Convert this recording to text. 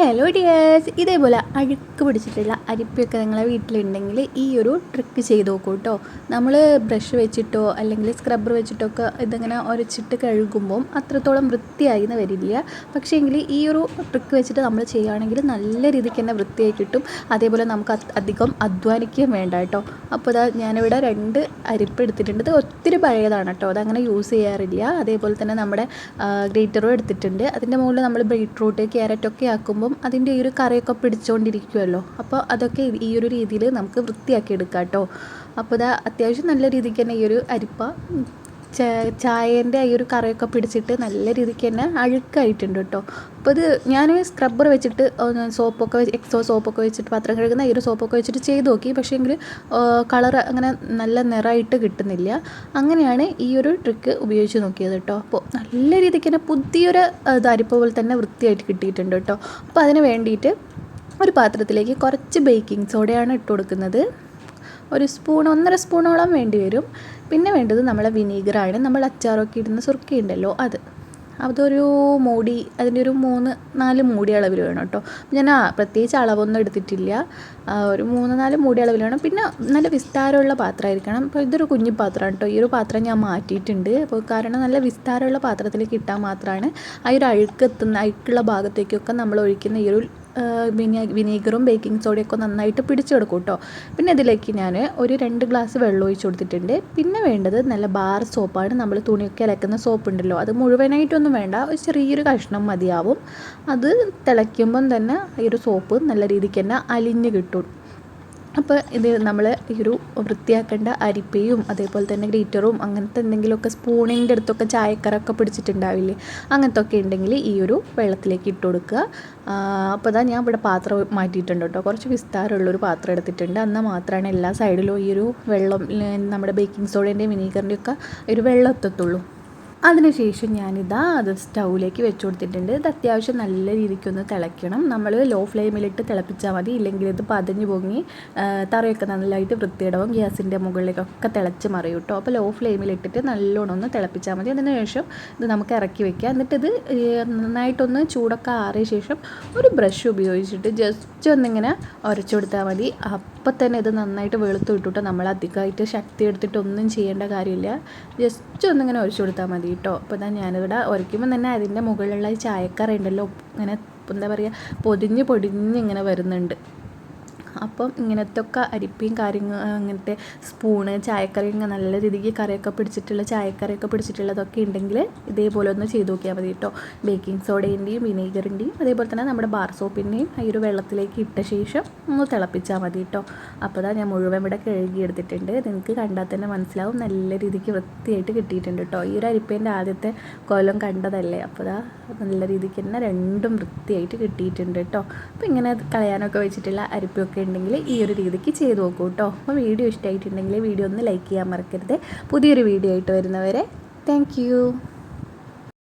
Hello dears, ഇതേപോലെ അഴുക്ക് പിടിച്ചിട്ടുള്ള അരിപ്പൊക്കെ നിങ്ങളെ വീട്ടിലുണ്ടെങ്കിൽ ഈ ഒരു ട്രിക്ക് ചെയ്ത് നോക്കൂ കേട്ടോ. നമ്മൾ ബ്രഷ് വെച്ചിട്ടോ അല്ലെങ്കിൽ സ്ക്രബ്ബർ വെച്ചിട്ടോ ഒക്കെ ഇതിങ്ങനെ ഉരച്ചിട്ട് കഴുകുമ്പം അത്രത്തോളം വൃത്തിയായി എന്ന് വരില്ല. പക്ഷേ എങ്കിൽ ഈ ഒരു ട്രിക്ക് വെച്ചിട്ട് നമ്മൾ ചെയ്യുകയാണെങ്കിൽ നല്ല രീതിക്ക് തന്നെ വൃത്തിയായി കിട്ടും. അതേപോലെ നമുക്ക് അധികം അധ്വാനിക്കുകയും വേണ്ട കേട്ടോ. അപ്പോൾ ഞാനിവിടെ 2 അരിപ്പ് എടുത്തിട്ടുണ്ട്. ഇത് ഒത്തിരി പഴയതാണ് കേട്ടോ, അതങ്ങനെ യൂസ് ചെയ്യാറില്ല. അതേപോലെ തന്നെ നമ്മുടെ ഗ്രേറ്ററും എടുത്തിട്ടുണ്ട്. അതിൻ്റെ മുകളിൽ നമ്മൾ ബീട്രൂട്ട് ക്യാരറ്റൊക്കെ ആക്കുമ്പോൾ അതിൻ്റെ ഈ ഒരു കറിയൊക്കെ പിടിച്ചുകൊണ്ടിരിക്കുമല്ലോ. അപ്പോൾ അതൊക്കെ ഈ ഒരു രീതിയിൽ നമുക്ക് വൃത്തിയാക്കി എടുക്കാം കേട്ടോ. അപ്പോൾ അത്യാവശ്യം നല്ല രീതിക്ക് തന്നെ ഈ ഒരു അരിപ്പ ചായേൻ്റെ ഈ ഒരു കറിയൊക്കെ പിടിച്ചിട്ട് നല്ല രീതിക്ക് തന്നെ അഴുക്കായിട്ടുണ്ട് കേട്ടോ. അപ്പോൾ ഇത് ഞാൻ സ്ക്രബ്ബർ വെച്ചിട്ട് സോപ്പൊക്കെ എക്സോ സോപ്പൊക്കെ വെച്ചിട്ട് പാത്രം കഴുകുന്ന ഈ ഒരു സോപ്പൊക്കെ വെച്ചിട്ട് ചെയ്ത് നോക്കി. പക്ഷേ എങ്കിൽ കളർ അങ്ങനെ നല്ല നിറമായിട്ട് കിട്ടുന്നില്ല. അങ്ങനെയാണ് ഈ ഒരു ട്രിക്ക് ഉപയോഗിച്ച് നോക്കിയത് കേട്ടോ. അപ്പോൾ നല്ല രീതിക്ക് തന്നെ പുതിയൊരു അരിപ്പ പോലെ തന്നെ വൃത്തിയായിട്ട് കിട്ടിയിട്ടുണ്ട് കേട്ടോ. അപ്പോൾ അതിന് വേണ്ടിയിട്ട് ഒരു പാത്രത്തിലേക്ക് കുറച്ച് ബേക്കിംഗ് സോഡയാണ് ഇട്ട് കൊടുക്കുന്നത്. ഒരു സ്പൂൺ 1.5 സ്പൂണോളം വേണ്ടി വരും. പിന്നെ വേണ്ടത് നമ്മളെ വിനീഗറാണ്. നമ്മൾ അച്ചാറൊക്കെ ഇടുന്ന സുർക്കയുണ്ടല്ലോ, അതൊരു മൂടി, അതിൻ്റെ ഒരു 3-4 മൂടി അളവിൽ വേണം കേട്ടോ. ഞാൻ പ്രത്യേകിച്ച് അളവൊന്നും എടുത്തിട്ടില്ല. ഒരു 3-4 മൂടി അളവിൽ വേണം. പിന്നെ നല്ല വിസ്താരമുള്ള പാത്രമായിരിക്കണം. അപ്പോൾ ഇതൊരു കുഞ്ഞു പാത്രമാണ് കേട്ടോ. ഈ ഒരു പാത്രം ഞാൻ മാറ്റിയിട്ടുണ്ട്. അപ്പോൾ കാരണം നല്ല വിസ്താരമുള്ള പാത്രത്തിലേക്ക് ഇട്ടാൽ മാത്രമാണ് ആ ഒരു അഴുക്കുള്ള ഭാഗത്തേക്കൊക്കെ നമ്മൾ ഒഴിക്കുന്ന ഈ ഒരു വിനീഗറും ബേക്കിംഗ് സോഡയൊക്കെ നന്നായിട്ട് പിടിച്ചെടുക്കും കേട്ടോ. പിന്നെ ഇതിലേക്ക് ഞാൻ ഒരു 2 ഗ്ലാസ് വെള്ളം ഒഴിച്ച് കൊടുത്തിട്ടുണ്ട്. പിന്നെ വേണ്ടത് നല്ല ബാർ സോപ്പാണ്. നമ്മൾ തുണിയൊക്കെ അലക്കുന്ന സോപ്പ് ഉണ്ടല്ലോ, അത് മുഴുവനായിട്ടൊന്നും വേണ്ട, ഒരു ചെറിയൊരു കഷ്ണം മതിയാവും. അത് തിളയ്ക്കുമ്പം തന്നെ ഈ ഒരു സോപ്പ് നല്ല രീതിക്ക് തന്നെ അലിഞ്ഞ് കിട്ടും. അപ്പോൾ ഇത് നമ്മൾ ഈ ഒരു വൃത്തിയാക്കേണ്ട അരിപ്പയും അതേപോലെ തന്നെ ഗ്രേറ്ററും അങ്ങനത്തെ എന്തെങ്കിലുമൊക്കെ സ്പൂണിൻ്റെ അടുത്തൊക്കെ ചായക്കറൊക്കെ പിടിച്ചിട്ടുണ്ടാവില്ലേ, അങ്ങനത്തെ ഒക്കെ ഉണ്ടെങ്കിൽ ഈ ഒരു വെള്ളത്തിലേക്ക് ഇട്ട് കൊടുക്കുക. അപ്പോൾ ഞാൻ ഇവിടെ പാത്രം മാറ്റിയിട്ടുണ്ട് കേട്ടോ. കുറച്ച് വിസ്താരമുള്ളൊരു പാത്രം എടുത്തിട്ടുണ്ട്. എന്നാൽ മാത്രമാണ് എല്ലാ സൈഡിലും ഈ ഒരു വെള്ളം, നമ്മുടെ ബേക്കിംഗ് സോഡേൻ്റെയും വിനീഗറിൻ്റെയും ഒക്കെ ഒരു വെള്ളം എത്തത്തുള്ളൂ. അതിനുശേഷം അത് സ്റ്റൗവിലേക്ക് വെച്ച് കൊടുത്തിട്ടുണ്ട്. ഇത് അത്യാവശ്യം നല്ല രീതിക്കൊന്ന് തിളയ്ക്കണം. നമ്മൾ ലോ ഫ്ലെയിമിലിട്ട് തിളപ്പിച്ചാൽ മതി, ഇല്ലെങ്കിൽ ഇത് പതഞ്ഞ് പൊങ്ങി തറയൊക്കെ നല്ലതായിട്ട് വൃത്തിയിടവും ഗ്യാസിൻ്റെ മുകളിലേക്കൊക്കെ തിളച്ച് മറിയും കേട്ടോ. അപ്പോൾ ലോ ഫ്ലെയിമിലിട്ടിട്ട് നല്ലോണം ഒന്ന് തിളപ്പിച്ചാൽ മതി. അതിനുശേഷം ഇത് നമുക്ക് ഇറക്കി വെക്കുക. എന്നിട്ട് ഇത് നന്നായിട്ടൊന്ന് ചൂടൊക്കെ ആറിയ ശേഷം ഒരു ബ്രഷ് ഉപയോഗിച്ചിട്ട് ജസ്റ്റ് ഒന്നിങ്ങനെ ഉരച്ചു കൊടുത്താൽ മതി. അപ്പം തന്നെ ഇത് നന്നായിട്ട് വെളുത്ത് കിട്ടും. നമ്മൾ അധികമായിട്ട് ശക്തി എടുത്തിട്ടൊന്നും ചെയ്യേണ്ട കാര്യമില്ല. ജസ്റ്റ് ഒന്നിങ്ങനെ ഉരച്ചു കൊടുത്താൽ മതി കേട്ടോ. അപ്പോൾ ഞാനിവിടെ ഉരയ്ക്കുമ്പോൾ തന്നെ അതിൻ്റെ മുകളിലുള്ള ഈ ചായക്കറ ഉണ്ടല്ലോ, ഇങ്ങനെ എന്താ പറയുക, പൊടിഞ്ഞ് ഇങ്ങനെ വരുന്നുണ്ട്. അപ്പം ഇങ്ങനത്തെ ഒക്കെ അരിപ്പയും അങ്ങനത്തെ സ്പൂണ് ചായക്കറി ഇങ്ങനെ നല്ല രീതിക്ക് കറിയൊക്കെ പിടിച്ചിട്ടുള്ളതൊക്കെ ഉണ്ടെങ്കിൽ ഇതേപോലെ ഒന്ന് ചെയ്ത് നോക്കിയാൽ മതി കേട്ടോ. ബേക്കിംഗ് സോഡേൻ്റെയും വിനീഗറിൻ്റെയും അതേപോലെ തന്നെ നമ്മുടെ ബാർ സോപ്പിൻ്റെയും ഈ ഒരു വെള്ളത്തിലേക്ക് ഇട്ട ശേഷം ഒന്ന് തിളപ്പിച്ചാൽ മതി കേട്ടോ. അപ്പോൾ ഞാൻ മുഴുവൻ ഇവിടെ കഴുകിയെടുത്തിട്ടുണ്ട്. നിങ്ങൾക്ക് കണ്ടാൽ തന്നെ മനസ്സിലാവും നല്ല രീതിക്ക് വൃത്തിയായിട്ട് കിട്ടിയിട്ടുണ്ട് കേട്ടോ. ഈ ഒരു അരിപ്പേൻ്റെ ആദ്യത്തെ കൊല്ലം കണ്ടതല്ലേ, അപ്പോൾ നല്ല രീതിക്ക് തന്നെ രണ്ടും വൃത്തിയായിട്ട് കിട്ടിയിട്ടുണ്ട് കേട്ടോ. അപ്പോൾ ഇങ്ങനെ കളയാനൊക്കെ വെച്ചിട്ടുള്ള അരിപ്പൊക്കെ ഉണ്ടെങ്കിൽ ഈ ഒരു രീതിക്ക് ചെയ്ത് നോക്കൂ കേട്ടോ. അപ്പോൾ വീഡിയോ ഇഷ്ടമായിട്ടുണ്ടെങ്കിൽ വീഡിയോ ഒന്ന് ലൈക്ക് ചെയ്യാൻ മറക്കരുത്. പുതിയൊരു വീഡിയോ ആയിട്ട് വരുന്നവരെ താങ്ക് യു.